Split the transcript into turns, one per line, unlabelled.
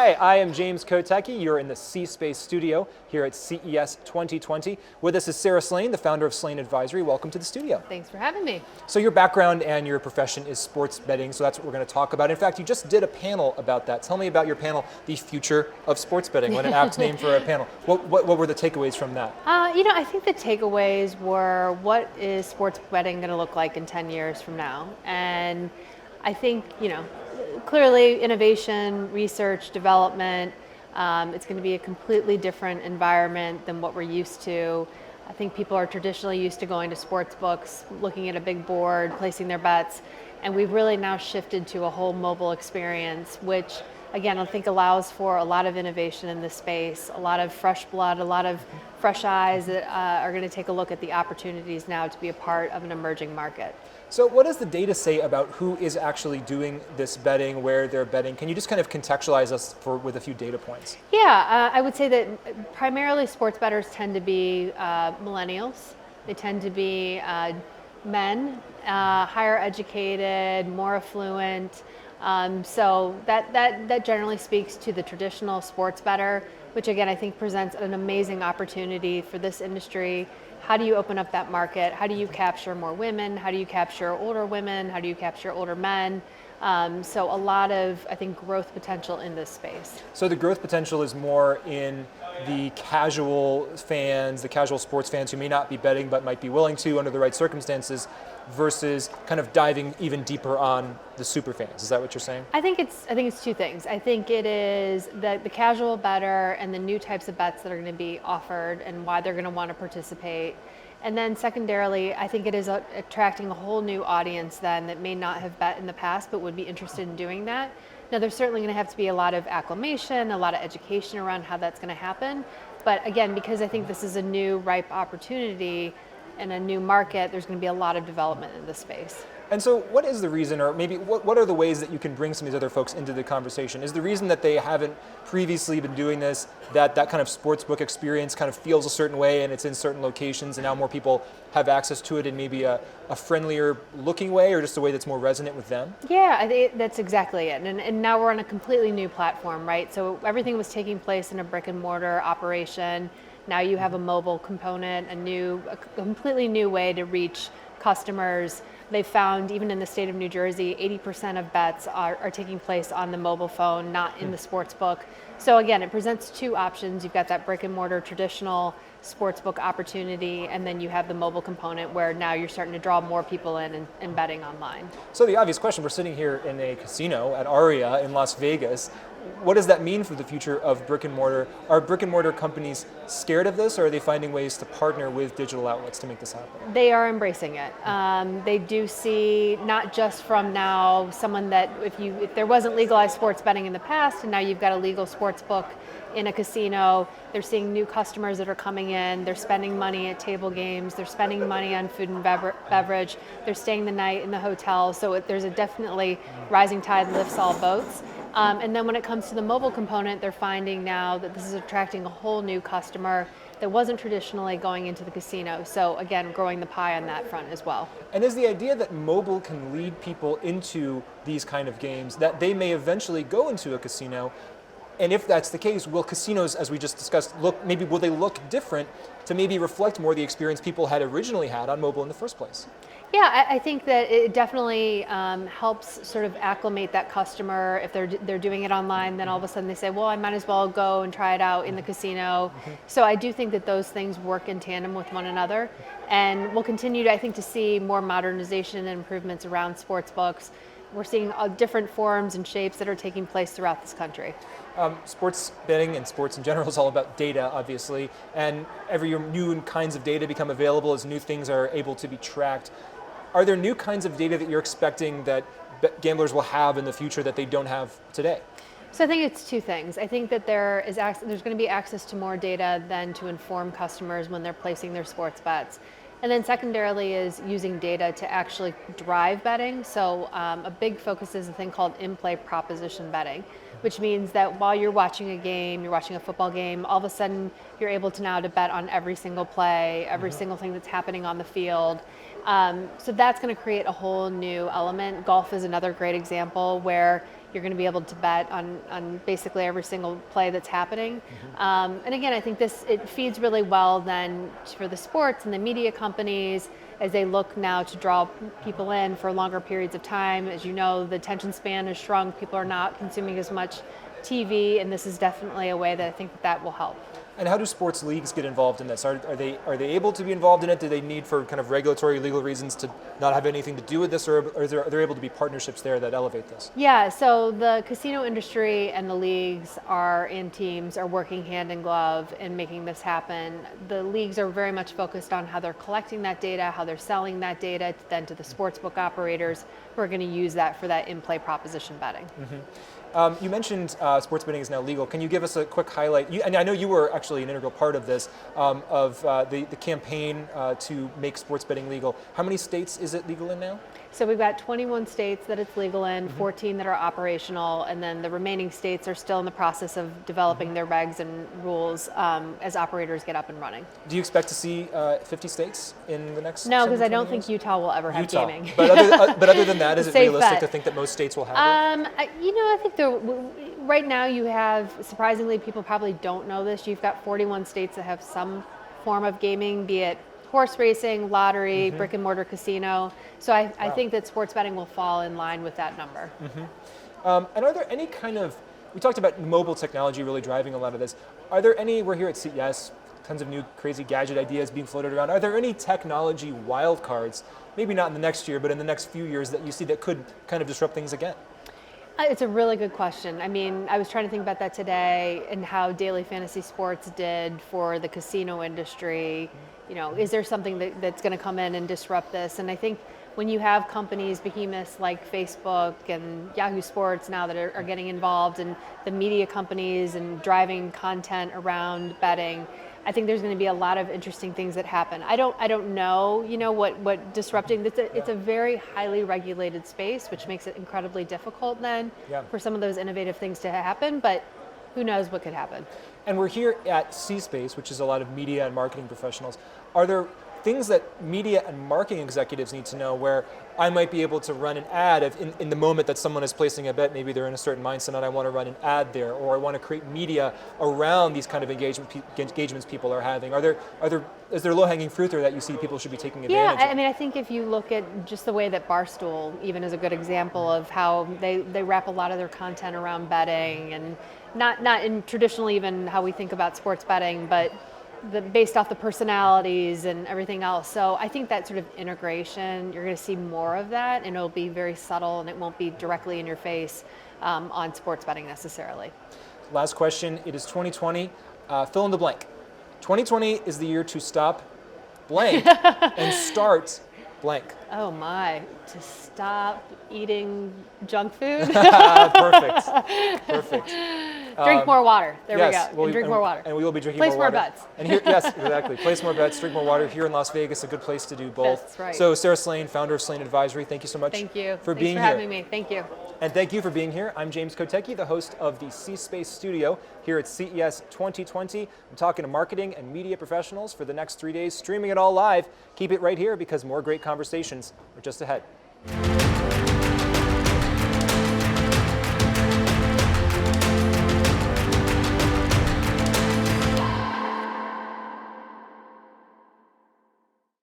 Hi, I am James Kotecki. You're in the C-Space studio here at CES 2020. With us is Sara Slane, the founder of Slane Advisory. Welcome to the studio.
Thanks for having me.
So your background and your profession is sports betting, so that's what we're going to talk about. In fact, you just did a panel about that. Tell me about your panel, The Future of Sports Betting. What an apt name for a panel. What were the takeaways from that?
I think the takeaways were, what is sports betting going to look like in 10 years from now? And I think, clearly innovation, research, development, it's going to be a completely different environment than what we're used to. I think people are traditionally used to going to sports books, looking at a big board, placing their bets, and we've really now shifted to a whole mobile experience, which again, I think allows for a lot of innovation in this space, a lot of fresh blood, a lot of fresh eyes that are going to take a look at the opportunities now to be a part of an emerging market.
So what does the data say about who is actually doing this betting, where they're betting? Can you just kind of contextualize us with a few data points?
Yeah, I would say that primarily sports bettors tend to be millennials. They tend to be men, higher educated, more affluent. So that generally speaks to the traditional sports bettor, which again I think presents an amazing opportunity for this industry. How do you open up that market? How do you capture more women? How do you capture older women? How do you capture older men? So a lot of, I think, growth potential in this space.
So the growth potential is more in the casual fans, the casual sports fans who may not be betting but might be willing to under the right circumstances, versus kind of diving even deeper on the super fans. Is that what you're saying?
I think it's two things. I think it is the casual bettor and the new types of bets that are going to be offered and why they're going to want to participate. And then secondarily, I think it is attracting a whole new audience then that may not have bet in the past but would be interested in doing that. Now there's certainly going to have to be a lot of acclimation, a lot of education around how that's going to happen. But again, because I think this is a new ripe opportunity and a new market, there's going to be a lot of development in this space.
And so what is the reason, or maybe what are the ways that you can bring some of these other folks into the conversation? Is the reason that they haven't previously been doing this, that kind of sportsbook experience kind of feels a certain way and it's in certain locations and now more people have access to it in maybe a friendlier looking way, or just a way that's more resonant with them?
Yeah, I think that's exactly it. And now we're on a completely new platform, right? So everything was taking place in a brick and mortar operation. Now you have a mobile component, a completely new way to reach customers. They found, even in the state of New Jersey, 80% of bets are taking place on the mobile phone, not in the sports book. So again, it presents two options. You've got that brick and mortar traditional sportsbook opportunity, and then you have the mobile component where now you're starting to draw more people in and betting online.
So the obvious question, we're sitting here in a casino at Aria in Las Vegas. What does that mean for the future of brick and mortar? Are brick and mortar companies scared of this, or are they finding ways to partner with digital outlets to make this happen?
They are embracing it. They do see, not just from now, someone that if there wasn't legalized sports betting in the past and now you've got a legal sports book in a casino, they're seeing new customers that are coming in, they're spending money at table games, they're spending money on food and beverage, they're staying the night in the hotel, so there's a definitely rising tide lifts all boats. And then when it comes to the mobile component, they're finding now that this is attracting a whole new customer that wasn't traditionally going into the casino. So again, growing the pie on that front as well.
And is the idea that mobile can lead people into these kind of games, that they may eventually go into a casino? And if that's the case, will casinos, as we just discussed, will they look different to maybe reflect more the experience people had originally had on mobile in the first place?
Yeah, I think that it definitely helps sort of acclimate that customer. If they're doing it online, then all of a sudden they say, well, I might as well go and try it out in the casino. Mm-hmm. So I do think that those things work in tandem with one another. And we'll continue to see more modernization and improvements around sports books. We're seeing different forms and shapes that are taking place throughout this country.
Sports betting and sports in general is all about data, obviously, and every year new kinds of data become available as new things are able to be tracked. Are there new kinds of data that you're expecting that gamblers will have in the future that they don't have today?
So I think it's two things. I think that there's going to be access to more data then to inform customers when they're placing their sports bets. And then secondarily is using data to actually drive betting. So a big focus is a thing called in-play proposition betting, which means that while you're watching a game, you're watching a football game, all of a sudden you're able to bet on every single play, every single thing that's happening on the field. So that's going to create a whole new element. Golf is another great example where you're going to be able to bet on basically every single play that's happening. And again, I think it feeds really well then for the sports and the media companies as they look now to draw people in for longer periods of time. As you know, the attention span has shrunk. People are not consuming as much TV, and this is definitely a way that I think that will help.
And how do sports leagues get involved in this? Are they able to be involved in it? Do they need, for kind of regulatory, legal reasons, to not have anything to do with this, or are there able to be partnerships there that elevate this?
Yeah, so the casino industry and the leagues and teams are working hand in glove in making this happen. The leagues are very much focused on how they're collecting that data, how they're selling that data then to the sportsbook operators who are going to use that for that in-play proposition betting.
You mentioned sports betting is now legal. Can you give us a quick highlight? And I know you were actually an integral part of this, of the campaign to make sports betting legal. How many states is it legal in now?
So we've got 21 states that it's legal in, 14 that are operational, and then the remaining states are still in the process of developing their regs and rules as operators get up and running.
Do you expect to see 50 states in the next?
No, because I don't
years?
think Utah will ever have gaming.
But other than that, is it
Safe
realistic
bet.
to think that most states will have it?
I think right now you have, surprisingly, people probably don't know this, you've got 41 states that have some form of gaming, be it horse racing, lottery, brick and mortar casino. So I think that sports betting will fall in line with that number.
And are there any we talked about mobile technology really driving a lot of this. Are there any, we're here at CES, tons of new crazy gadget ideas being floated around. Are there any technology wildcards, maybe not in the next year, but in the next few years that you see that could kind of disrupt things again?
It's a really good question. I mean, I was trying to think about that today and how daily fantasy sports did for the casino industry. You know, is there something that's going to come in and disrupt this? And I think when you have companies, behemoths like Facebook and Yahoo Sports now that are getting involved, and the media companies and driving content around betting, I think there's going to be a lot of interesting things that happen. I don't know, what disrupting. It's a very highly regulated space, which makes it incredibly difficult then for some of those innovative things to happen. But who knows what could happen?
And we're here at C-Space, which is a lot of media and marketing professionals. Are there things that media and marketing executives need to know where I might be able to run an ad in the moment that someone is placing a bet, maybe they're in a certain mindset and I want to run an ad there, or I want to create media around these kind of engagements people are having? Is there low-hanging fruit there that you see people should be taking advantage of?
Yeah, I mean, I think if you look at just the way that Barstool even is a good example of how they wrap a lot of their content around betting, and not in traditionally even how we think about sports betting, but based off the personalities and everything else. So I think that sort of integration, you're going to see more of that, and it'll be very subtle and it won't be directly in your face on sports betting necessarily.
Last question, it is 2020, fill in the blank. 2020 is the year to stop blank and start blank.
Oh my, to stop eating junk food?
Perfect.
Drink more water. There
yes,
we go. Drink more water.
And we will be drinking
Place
more water.
more bets.
And here, yes, exactly. Place more bets, drink more water. Here in Las Vegas, a good place to do both.
That's right.
So Sara Slane, founder of Slane Advisory, thank you so much
Thank you.
for
Thanks
being
for
here.
having me. Thank you.
And thank you for being here. I'm James Kotecki, the host of the C-Space studio here at CES 2020. I'm talking to marketing and media professionals for the next 3 days, streaming it all live. Keep it right here because more great conversations are just ahead.